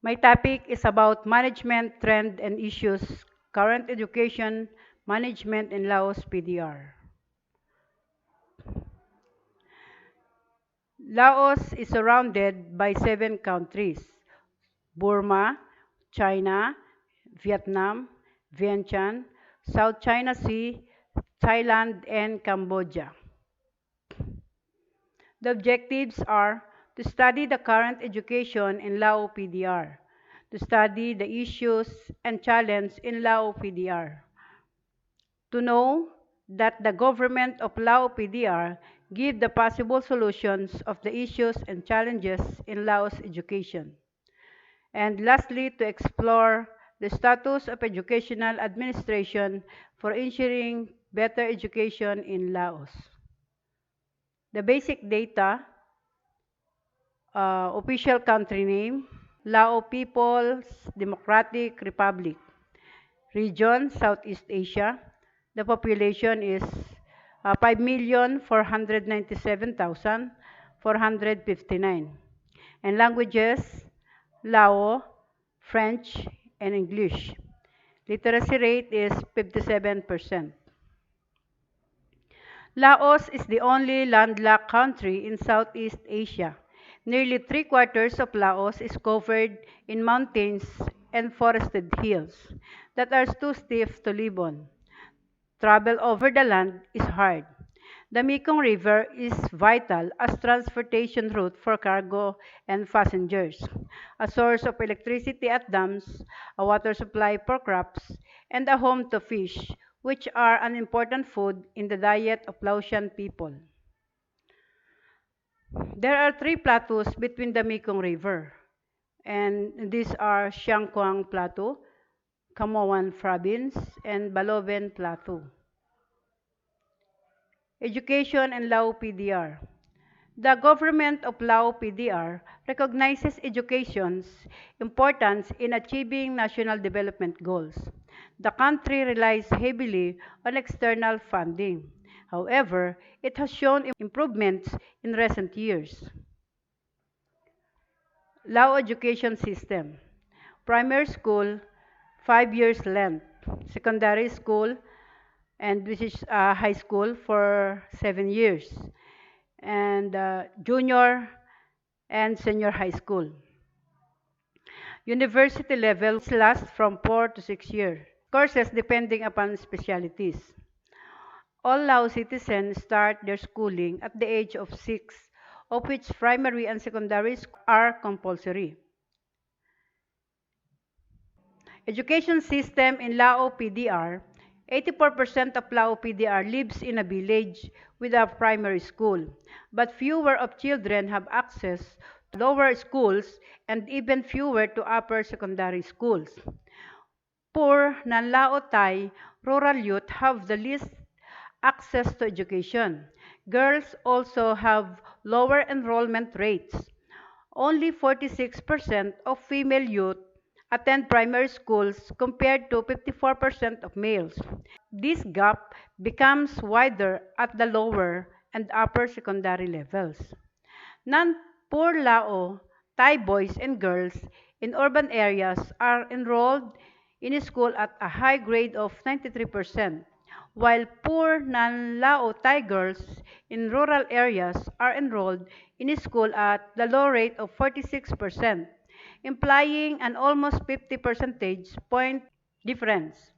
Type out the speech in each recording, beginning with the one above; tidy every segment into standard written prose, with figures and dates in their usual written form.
My topic is about management trend and issues, current education management in Laos PDR. Laos is surrounded by 7 countries: Burma, China, Vietnam, Vientiane, South China Sea, Thailand, and Cambodia. The objectives are to study the current education in Lao PDR, to study the issues and challenges in Lao PDR, to know that the government of Lao PDR give the possible solutions of the issues and challenges in Laos education. And lastly, to explore the status of educational administration for ensuring better education in Laos. The basic data, official country name, Lao People's Democratic Republic. Region, Southeast Asia. The population is 5,497,459. And languages, Lao, French, and English. Literacy rate is 57%. Laos is the only landlocked country in Southeast Asia. Nearly three-quarters of Laos is covered in mountains and forested hills that are too steep to live on. Travel over the land is hard. The Mekong River is vital as transportation route for cargo and passengers, a source of electricity at dams, a water supply for crops, and a home to fish, which are an important food in the diet of Laotian people. There are 3 plateaus between the Mekong River, and these are Siangkwang Plateau, Camoan Province, and Baloben Plateau. Education and Lao PDR. The government of Lao PDR recognizes education's importance in achieving national development goals. The country relies heavily on external funding. However, it has shown improvements in recent years. Lao education system. Primary school, 5 years length. Secondary school, and which is high school for 7 years. And junior and senior high school. University level lasts from 4 to 6 years. Courses depending upon specialties. All Lao citizens start their schooling at the age of 6, of which primary and secondary are compulsory. Education system in Lao PDR. 84% of Lao PDR lives in a village with a primary school, but fewer of children have access to lower schools and even fewer to upper secondary schools. Poor non-Lao Thai rural youth have the least access to education. Girls also have lower enrollment rates. Only 46% of female youth attend primary schools compared to 54% of males. This gap becomes wider at the lower and upper secondary levels. Non-poor Lao, Thai boys and girls in urban areas are enrolled in school at a high grade of 93%, while poor non-Lao Thai girls in rural areas are enrolled in school at the low rate of 46%, implying an almost 50 percentage point difference.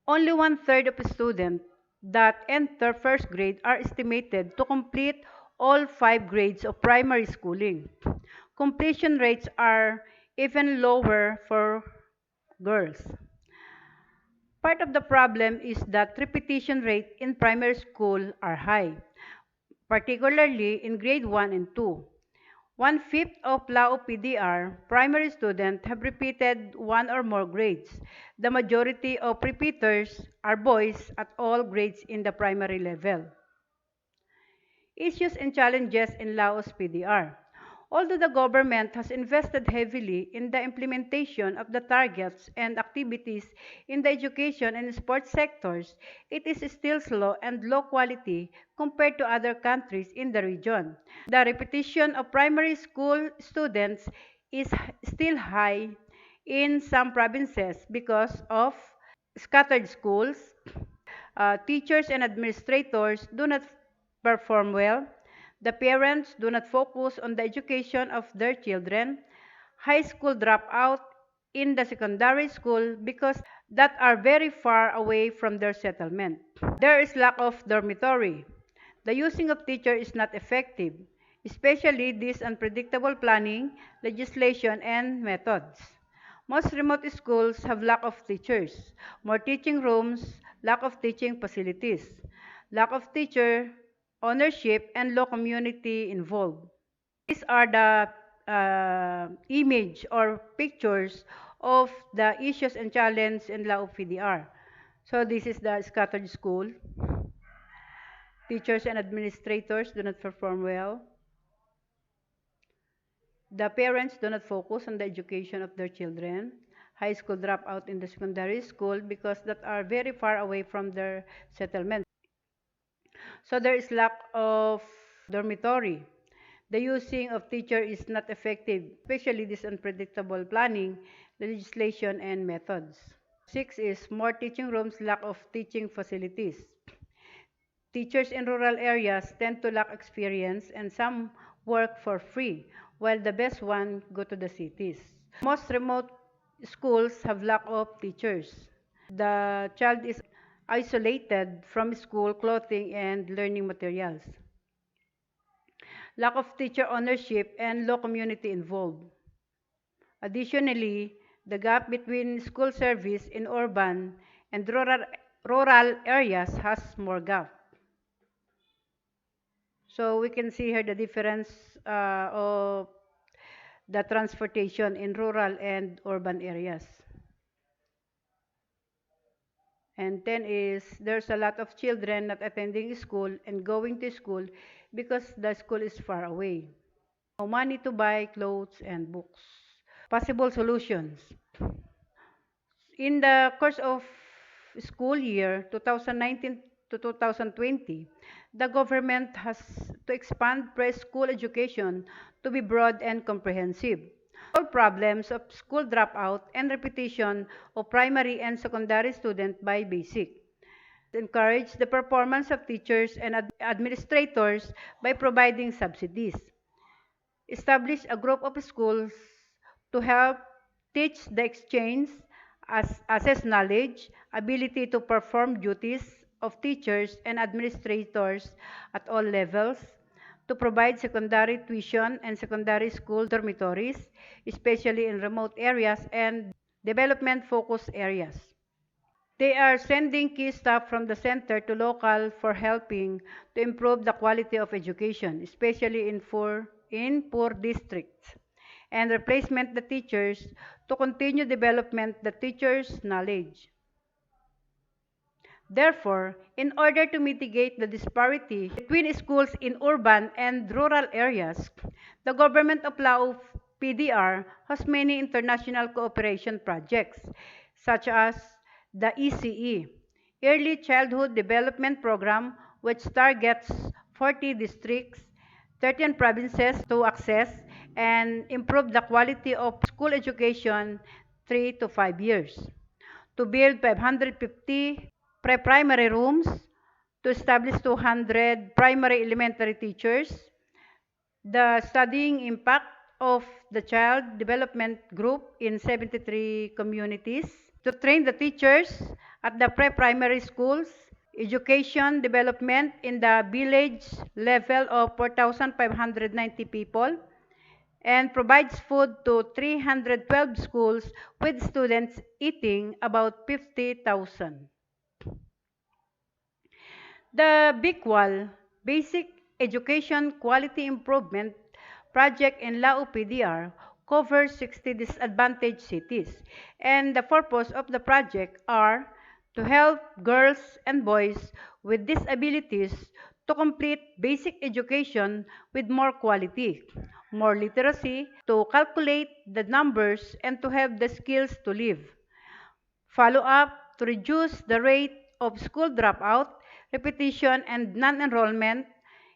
Only one-third of students that enter first grade are estimated to complete all 5 grades of primary schooling. Completion rates are even lower for girls. Part of the problem is that repetition rate in primary school are high, particularly in grade 1 and 2. One-fifth of Lao PDR primary students have repeated one or more grades. The majority of repeaters are boys at all grades in the primary level. Issues and challenges in Laos PDR. Although the government has invested heavily in the implementation of the targets and activities in the education and sports sectors, it is still slow and low quality compared to other countries in the region. The repetition of primary school students is still high in some provinces because of scattered schools. Teachers and administrators do not perform well. The parents do not focus on the education of their children. High school dropout in the secondary school because that are very far away from their settlement. There is lack of dormitory. The using of teacher is not effective, especially this unpredictable planning, legislation, and methods. Most remote schools have lack of teachers, more teaching rooms, lack of teaching facilities, lack of teacher ownership, and low community involved. These are the image or pictures of the issues and challenges in Laos PDR. So this is the scattered school. Teachers and administrators do not perform well. The parents do not focus on the education of their children. High school dropout in the secondary school because that are very far away from their settlement. So there is lack of dormitory. The using of teacher is not effective, especially this unpredictable planning, legislation, and methods. 6 is more teaching rooms, lack of teaching facilities. Teachers in rural areas tend to lack experience and some work for free, while the best ones go to the cities. Most remote schools have lack of teachers. The child is isolated from school, clothing, and learning materials. Lack of teacher ownership and low community involved. Additionally, the gap between school service in urban and rural areas has more gap. So we can see here the difference of the transportation in rural and urban areas. And 10 is there's a lot of children not attending school and going to school because the school is far away. No money to buy clothes and books. Possible solutions. In the course of school year 2019 to 2020, the government has to expand preschool education to be broad and comprehensive. Solve problems of school dropout and repetition of primary and secondary students by basic. Encourage the performance of teachers and administrators by providing subsidies. Establish a group of schools to help teach the exchange, assess knowledge, ability to perform duties of teachers and administrators at all levels, to provide secondary tuition and secondary school dormitories, especially in remote areas and development-focused areas. They are sending key staff from the center to local for helping to improve the quality of education, especially in poor districts, and replacement the teachers to continue development the teachers' knowledge. Therefore, in order to mitigate the disparity between schools in urban and rural areas, the government of Laos PDR has many international cooperation projects, such as the ECE, Early Childhood Development Program, which targets 40 districts, 13 provinces to access and improve the quality of school education 3 to 5 years. To build 550 pre-primary rooms, to establish 200 primary elementary teachers, the studying impact of the child development group in 73 communities, to train the teachers at the pre-primary schools, education development in the village level of 4,590 people, and provides food to 312 schools with students eating about 50,000. The Big Wall Basic Education Quality Improvement Project in Lao PDR covers 60 disadvantaged cities, and the purpose of the project are to help girls and boys with disabilities to complete basic education with more quality, more literacy, to calculate the numbers, and to have the skills to live. Follow up to reduce the rate of school dropout, repetition, and non-enrollment.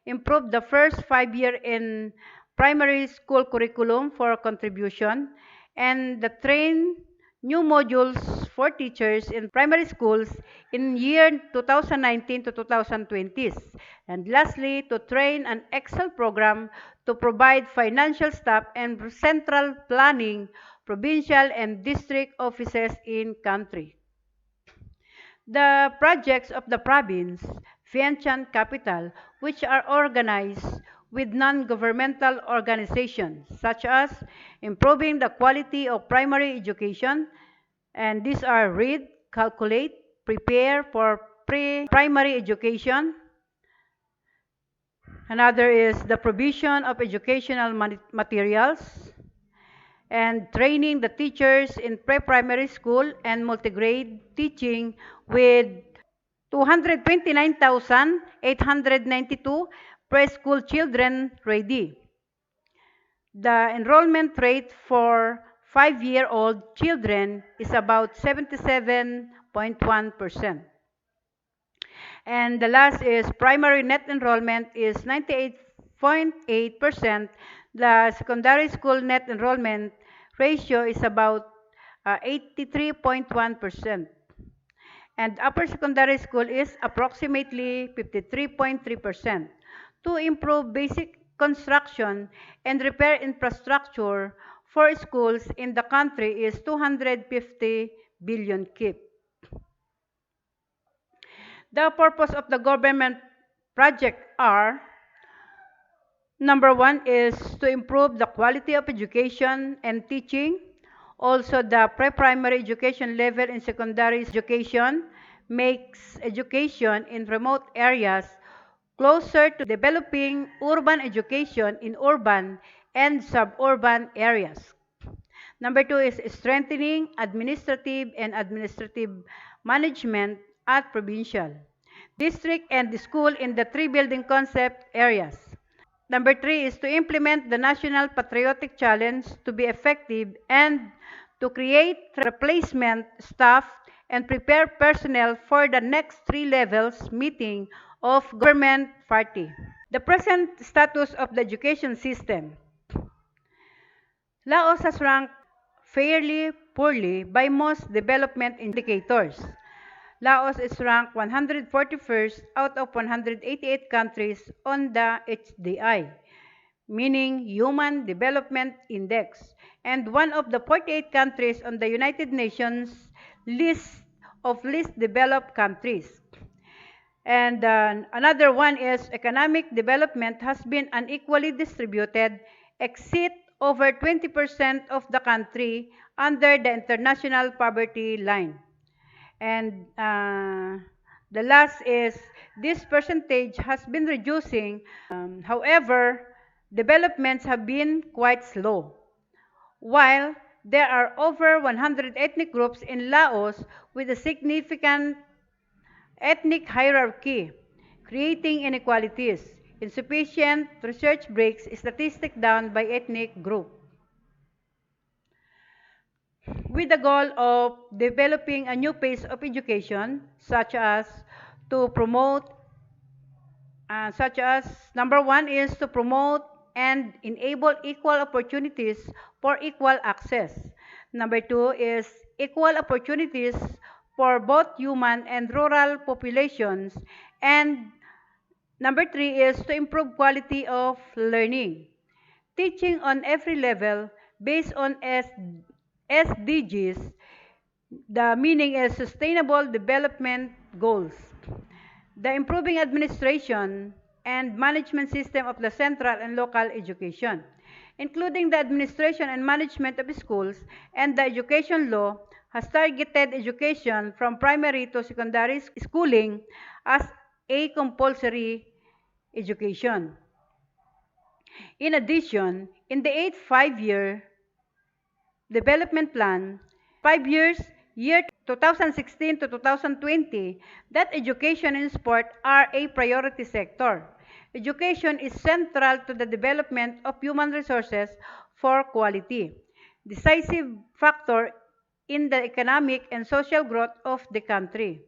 Improve the first 5 year in primary school curriculum for contribution, and the train new modules for teachers in primary schools in year 2019 to 2020. And lastly, to train an Excel program to provide financial staff and central planning, provincial and district offices in country. The projects of the province, Vientiane Capital, which are organized with non-governmental organizations, such as improving the quality of primary education, and these are read, calculate, prepare for pre-primary education. Another is the provision of educational materials, and training the teachers in pre-primary school and multigrade teaching with 229,892 preschool children ready. The enrollment rate for 5-year-old children is about 77.1%. And the last is primary net enrollment is 98.8%. The secondary school net enrollment ratio is about 83.1%. And upper secondary school is approximately 53.3%. To improve basic construction and repair infrastructure for schools in the country is 250 billion kip. The purpose of the government project are: number one is to improve the quality of education and teaching. Also, the pre-primary education level in secondary education makes education in remote areas closer to developing urban education in urban and suburban areas. Number two is strengthening administrative management at provincial, district, and school in the three building concept areas. Number three is to implement the National Patriotic Challenge to be effective and to create replacement staff and prepare personnel for the next three levels meeting of government party. The present status of the education system. Laos has ranked fairly poorly by most development indicators. Laos is ranked 141st out of 188 countries on the HDI, meaning Human Development Index, and one of the 48 countries on the United Nations list of least developed countries. And another one is economic development has been unequally distributed, exceed over 20% of the country under the international poverty line. And the last is this percentage has been reducing. However, developments have been quite slow. While there are over 100 ethnic groups in Laos with a significant ethnic hierarchy, creating inequalities. Insufficient research breaks statistics down by ethnic group. With the goal of developing a new pace of education, such as number one is to promote and enable equal opportunities for equal access. Number two is equal opportunities for both human and rural populations. And number three is to improve quality of learning. Teaching on every level based on SDGs, the meaning is Sustainable Development Goals. The improving administration and management system of the central and local education, including the administration and management of schools, and the education law has targeted education from primary to secondary schooling as a compulsory education. In addition, in the 8th five-year development plan, 5 years, year 2016 to 2020, that education and sport are a priority sector. Education is central to the development of human resources for quality, decisive factor in the economic and social growth of the country.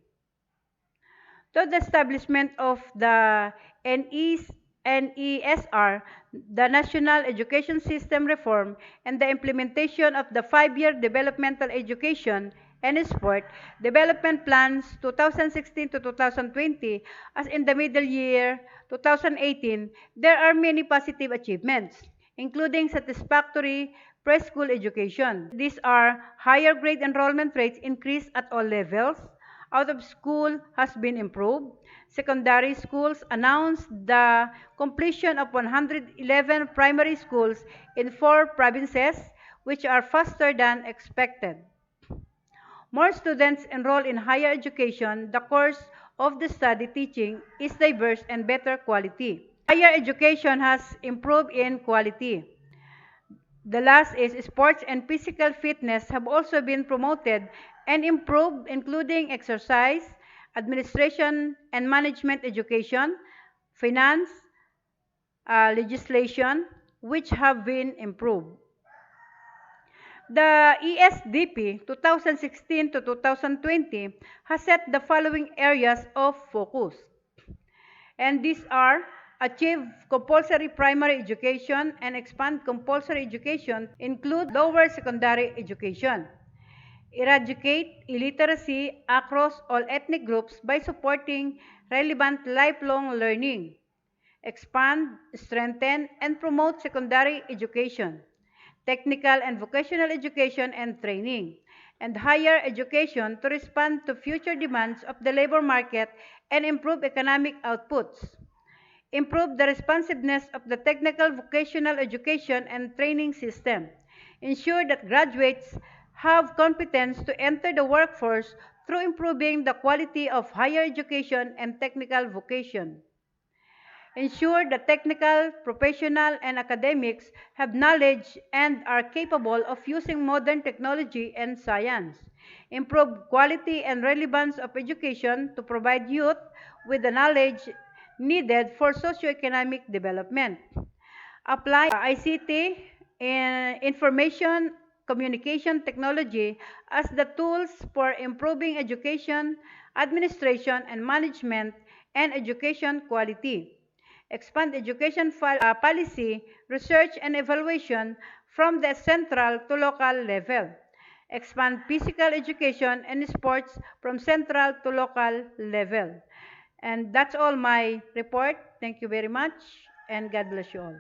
To the establishment of the NESR, the National Education System Reform, and the implementation of the 5-year Developmental Education and Sport Development Plans 2016 to 2020, as in the middle year 2018, there are many positive achievements, including satisfactory preschool education. These are higher grade enrollment rates increased at all levels, out of school has been improved. Secondary schools announced the completion of 111 primary schools in 4 provinces, which are faster than expected. More students enroll in higher education. The course of the study teaching is diverse and better quality. Higher education has improved in quality. The last is sports and physical fitness have also been promoted and improved, including exercise, administration and management education, finance, legislation, which have been improved. The ESDP 2016 to 2020 has set the following areas of focus, and these are: achieve compulsory primary education and expand compulsory education to include lower secondary education. Eradicate illiteracy across all ethnic groups by supporting relevant lifelong learning. Expand, strengthen, and promote secondary education, technical and vocational education and training, and higher education to respond to future demands of the labor market and improve economic outputs. Improve the responsiveness of the technical vocational education and training system. Ensure that graduates have competence to enter the workforce through improving the quality of higher education and technical vocation. Ensure that technical, professional, and academics have knowledge and are capable of using modern technology and science. Improve quality and relevance of education to provide youth with the knowledge needed for socioeconomic development. Apply ICT, information communication technology, as the tools for improving education, administration, and management, and education quality. Expand education policy, research, and evaluation from the central to local level. Expand physical education and sports from central to local level. And that's all my report. Thank you very much, and God bless you all.